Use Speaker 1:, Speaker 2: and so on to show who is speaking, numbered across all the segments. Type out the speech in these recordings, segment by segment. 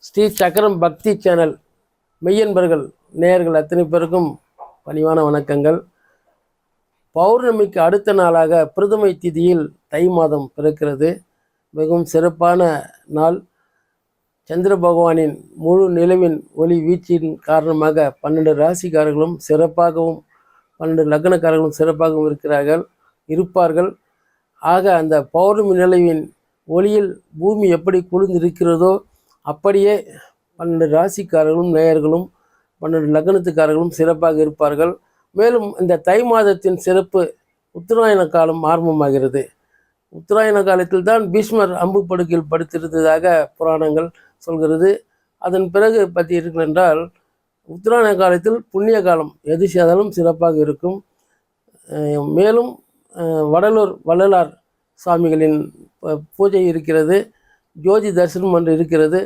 Speaker 1: ஸ்ரீ சக்கரம் பக்தி சேனல் மெய்யன்பர்கள் நேயர்கள் அத்தனை பேருக்கும் பணிவான வணக்கங்கள். பௌர்ணமிக்கு அடுத்த நாளாக பிரதமை திதியில் தை மாதம் பிறக்கிறது. மிகவும் சிறப்பான நாள். சந்திர பகவானின் முழு நிலவின் ஒளி வீச்சின் காரணமாக 12 ராசிக்காரர்களும் சிறப்பாகவும் 12 லக்னக்காரர்களும் சிறப்பாகவும் இருப்பார்கள். ஆக அந்த பௌர்ணமி நிலவின் ஒளியில் பூமி எப்படி குளிர்ந்திருக்கிறதோ அப்படியே 12 ராசிக்காரர்களும் நேயர்களும் 12 லக்னத்துக்காரர்களும் சிறப்பாக இருப்பார்கள். மேலும் இந்த தை மாதத்தின் சிறப்பு உத்தராயண காலம் ஆரம்பமாகிறது. உத்தராயண காலத்தில் தான் பீஷ்மர் அம்பு படுக்கையில் படுத்திருந்ததாக புராணங்கள் சொல்கிறது. அதன் பிறகு பார்த்தீர்கள் என்றால் உத்தராயண காலத்தில் புண்ணிய காலம் எது செய்தாலும் சிறப்பாக இருக்கும். மேலும் வடலூர் வள்ளலார் சுவாமிகளின் பூஜை இருக்கிறது. ஜோதி தரிசனம் ஒன்று இருக்கிறது.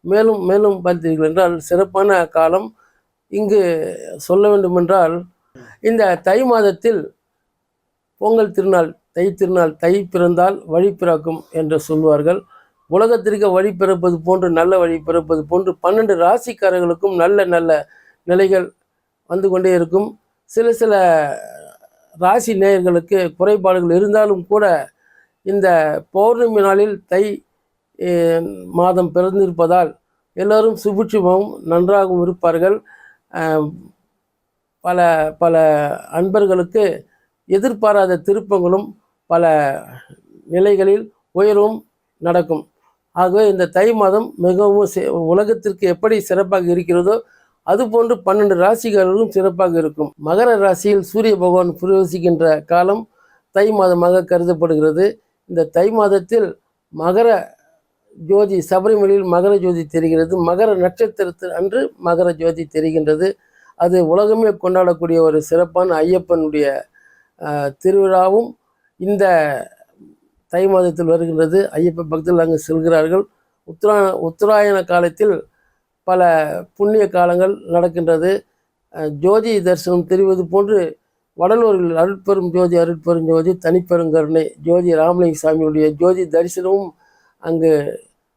Speaker 1: மேலும் மேலும் பார்த்தீர்கள் என்றால் சிறப்பான காலம். இங்கு சொல்ல வேண்டுமென்றால் இந்த தை மாதத்தில் பொங்கல் திருநாள், தை திருநாள், தை பிறந்தால் வழி பிறக்கும் என்று சொல்வார்கள். உலகத்திற்கு வழி பிறப்பது போன்று, நல்ல வழி பிறப்பது போன்று 12 ராசிக்காரர்களுக்கும் நல்ல நல்ல நிலைகள் வந்து கொண்டே இருக்கும். சில ராசி நேயர்களுக்கு குறைபாடுகள் இருந்தாலும் கூட இந்த பௌர்ணமி நாளில் தை மாதம் பிறந்திருப்பதால் எல்லோரும் சுபிட்சமாகவும் நன்றாகவும் இருப்பார்கள். பல பல அன்பர்களுக்கு எதிர்பாராத திருப்பங்களும் பல நிலைகளில் உயர்வும் நடக்கும். ஆகவே இந்த தை மாதம் மிகவும் உலகத்திற்கு எப்படி சிறப்பாக இருக்கிறதோ அதுபோன்று 12 ராசிகளும் சிறப்பாக இருக்கும். மகர ராசியில் சூரிய பகவான் பிரவேசிக்கின்ற காலம் தை மாதமாக கருதப்படுகிறது. இந்த தை மாதத்தில் மகர ஜோதி, சபரிமலையில் மகர ஜோதி தெரிகிறது. மகர நட்சத்திரத்தில் அன்று மகர ஜோதி தெரிகின்றது. அது உலகமே கொண்டாடக்கூடிய ஒரு சிறப்பான ஐயப்பனுடைய திருவிழாவும் இந்த தை மாதத்தில் வருகின்றது. ஐயப்ப பக்தர்கள் அங்கு செல்கிறார்கள். உத்தராயண காலத்தில் பல புண்ணிய காலங்கள் நடக்கின்றது. ஜோதி தரிசனம் தெரிவது போன்று வடலூரில் அருட்பெரும் ஜோதி தனிப்பெருங்கருணை ஜோதி ராமலிங்க சாமியுடைய ஜோதி தரிசனமும் அங்கு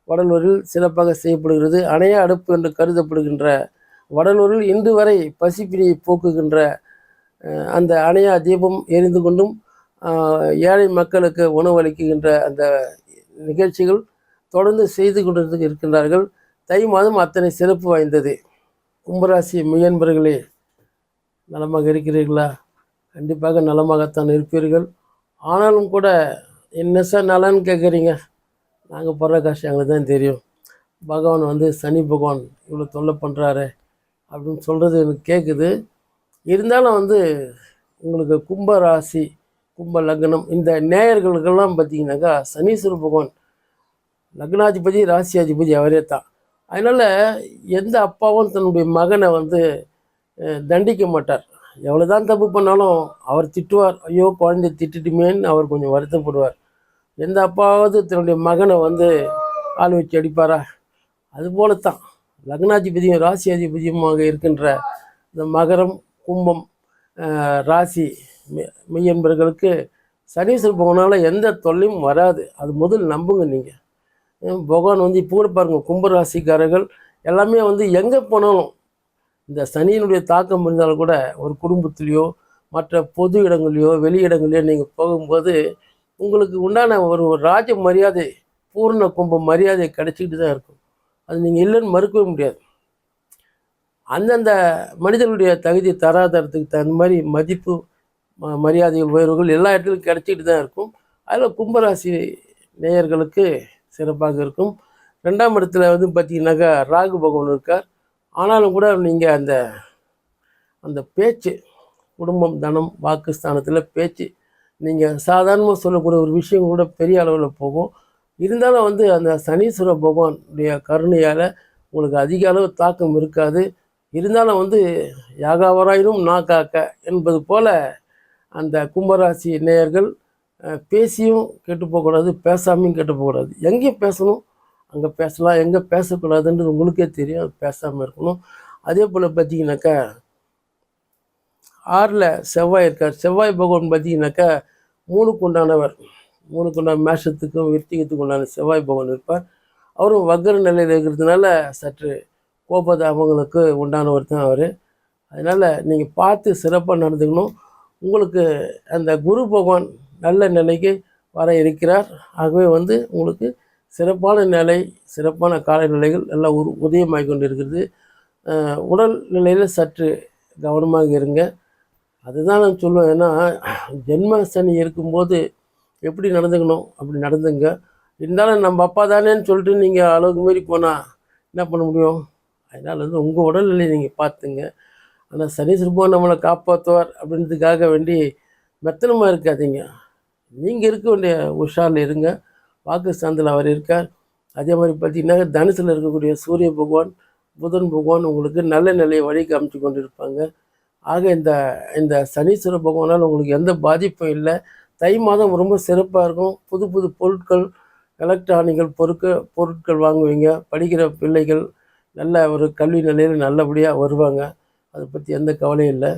Speaker 1: வடலூரில் சிறப்பாக செய்யப்படுகிறது. அணைய அடுப்பு என்று கருதப்படுகின்ற வடலூரில் இன்று வரை பசிப்பினியை போக்குகின்ற அந்த அணையா தீபம் எரிந்து கொண்டும் ஏழை மக்களுக்கு உணவளிக்கின்ற அந்த நிகழ்ச்சிகள் தொடர்ந்து செய்து கொண்டு இருக்கின்றார்கள். தை மாதம் அத்தனை சிறப்பு வாய்ந்தது. கும்பராசி முயன்பர்களே, நலமாக இருக்கிறீர்களா? கண்டிப்பாக நலமாகத்தான் இருப்பீர்கள். ஆனாலும் கூட என்ன சார் நலன்னு கேட்குறீங்க? நாங்கள் படுற கஷ்டம் எங்களுக்கு தான் தெரியும். பகவான் சனி பகவான் இவ்வளோ தொல்லை பண்ணுறாரு அப்படின்னு சொல்கிறது எனக்கு கேட்குது. இருந்தாலும் உங்களுக்கு கும்பராசி, கும்ப லக்னம் இந்த நேயர்களுக்கெல்லாம் பார்த்தீங்கன்னாக்கா சனீஸ்வர பகவான் லக்னாதிபதி, ராசியாதிபதி அவரே தான். அதனால் எந்த அப்பாவும் தன்னுடைய மகனை தண்டிக்க மாட்டார். எவ்வளோ தான் தப்பு பண்ணாலும் அவர் திட்டுவார். ஐயோ குழந்தை திட்டுட்டுமேன்னு அவர் கொஞ்சம் வருத்தப்படுவார். எந்த அப்பாவது தன்னுடைய மகனை ஆள் வச்சு அடிப்பாரா? அதுபோல தான் லக்னாதிபதியும் ராசி அதிபதியுமாக இருக்கின்ற இந்த மகரம், கும்பம் ராசி மெய்யன்பர்களுக்கு சனீஸ்வர பகவானால் எந்த தொல்லையும் வராது. அது முதல் நம்புங்க. நீங்கள் பகவான் இப்போ கூட பாருங்கள், கும்பராசிக்காரர்கள் எல்லாமே எங்கே போனாலும் இந்த சனியினுடைய தாக்கம் இருந்தாலும் கூட ஒரு குடும்பத்திலையோ மற்ற பொது இடங்களையோ வெளி இடங்களையோ நீங்கள் போகும்போது உங்களுக்கு உண்டான ஒரு ராஜ மரியாதை, பூர்ண கும்ப மரியாதை கிடைச்சிக்கிட்டு தான் இருக்கும். அது நீங்கள் இல்லைன்னு மறுக்கவே முடியாது. அந்தந்த மனிதனுடைய தகுதி தராதரத்துக்கு தகுந்த மாதிரி மதிப்பு, மரியாதைகள், உயர்வுகள் எல்லா இடத்துலையும் கிடைச்சிக்கிட்டு தான் இருக்கும். அதில் கும்பராசி நேயர்களுக்கு சிறப்பாக இருக்கும். 2ஆம் இடத்துல பார்த்தீங்கன்னாக்கா ராகு பகவான் இருக்கார். ஆனாலும் கூட நீங்கள் அந்த பேச்சு, குடும்பம், தனம், வாக்குஸ்தானத்தில் பேச்சு நீங்கள் சாதாரணமாக சொல்லக்கூடிய ஒரு விஷயம் கூட பெரிய அளவில் போகும். இருந்தாலும் அந்த சனீஸ்வர பகவானுடைய கருணையால் உங்களுக்கு அதிக அளவு தாக்கம் இருக்காது. இருந்தாலும் யாகாவராயினும் நான் காக்க என்பது போல் அந்த கும்பராசி நேயர்கள் பேசியும் கெட்டு போகக்கூடாது, பேசாமையும் கெட்டு போகக்கூடாது. எங்கே பேசணும் அங்கே பேசலாம், எங்கே பேசக்கூடாதுன்றது உங்களுக்கே தெரியும். அது பேசாமல் இருக்கணும். அதே போல் பார்த்தீங்கன்னாக்கா 6ல் செவ்வாய் இருக்கார். செவ்வாய் பகவான் பார்த்தீங்கன்னாக்கா 3க்கு உண்டானவர். 3க்கு உண்டான மேஷத்துக்கும் விருத்திகத்துக்கு உண்டான செவ்வாய் பகவான் இருப்பார். அவரும் வக்கர நிலையில் இருக்கிறதுனால சற்று கோபதாபங்களுக்கு உண்டானவர் தான் அவர். அதனால் நீங்கள் பார்த்து சிறப்பாக நடந்துக்கணும். உங்களுக்கு அந்த குரு பகவான் நல்ல நிலைக்கு வர இருக்கிறார். ஆகவே உங்களுக்கு சிறப்பான நிலை, சிறப்பான காலநிலைகள் எல்லாம் உதயமாகி கொண்டு இருக்கிறது. உடல் நிலையில் சற்று கவனமாக இருங்க. அதுதான் நான் சொல்லுவேன். ஏன்னா ஜென்ம சனி இருக்கும்போது எப்படி நடந்துக்கணும் அப்படி நடந்துங்க. இருந்தாலும் நம்ம அப்பா தானேன்னு சொல்லிட்டு நீங்கள் அளவுக்கு மீறி போனால் என்ன பண்ண முடியும்? அதனால் உங்கள் உடல்நிலையை நீங்கள் பார்த்துங்க. ஆனால் சனீஸ்வர பகவான் நம்மளை காப்பாற்றுவார் அப்படின்றதுக்காக வேண்டி மெத்தனமாக இருக்காதீங்க. நீங்கள் இருக்க வேண்டிய உஷாரில் இருங்க. வாக்குஸ்தானத்தில் அவர் இருக்கார். அதே மாதிரி பார்த்திங்கன்னா தனுசில் இருக்கக்கூடிய சூரிய பகவான், புதன் பகவான் உங்களுக்கு நல்ல நிலையை வழி காமிச்சு கொண்டு இருப்பாங்க. ஆக இந்த சனீஸ்வர பகவானால் உங்களுக்கு எந்த பாதிப்பும் இல்லை. தை மாதம் ரொம்ப சிறப்பாக இருக்கும். புது புது பொருட்கள், எலக்ட்ரானிக்கல் பொருட்கள் வாங்குவீங்க. படிக்கிற பிள்ளைகள் நல்ல ஒரு கல்வி நிலையில் நல்லபடியாக வருவாங்க. அதை பற்றி எந்த கவலையும் இல்லை.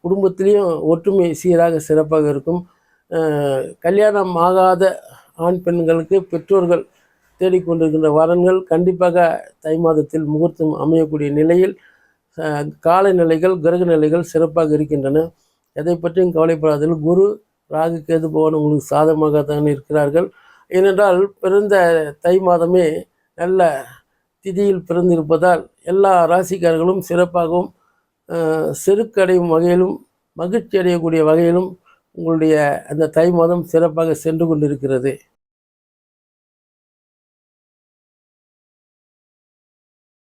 Speaker 1: குடும்பத்திலையும் ஒற்றுமை சீராக சிறப்பாக இருக்கும். கல்யாணம் ஆகாத ஆண் பெண்களுக்கு பெற்றோர்கள் தேடிக்கொண்டிருக்கின்ற வரன்கள் கண்டிப்பாக தை மாதத்தில் முகூர்த்தம் அமையக்கூடிய நிலையில் காலநிலைகள், கிரக நிலைகள் சிறப்பாக இருக்கின்றன. எதை பற்றியும் கவலைப்படாதீர்கள். குரு, ராகு, கேது பகவான் உங்களுக்கு சாதகமாக தான் இருக்கிறார்கள். ஏனென்றால் பிறந்த தை மாதமே நல்ல திதியில் பிறந்திருப்பதால் எல்லா ராசிக்காரர்களும் சிறப்பாகவும் செருக்கடையும் வகையிலும் மகிழ்ச்சி அடையக்கூடிய வகையிலும் உங்களுடைய அந்த தை மாதம் சிறப்பாக சென்று கொண்டிருக்கிறது.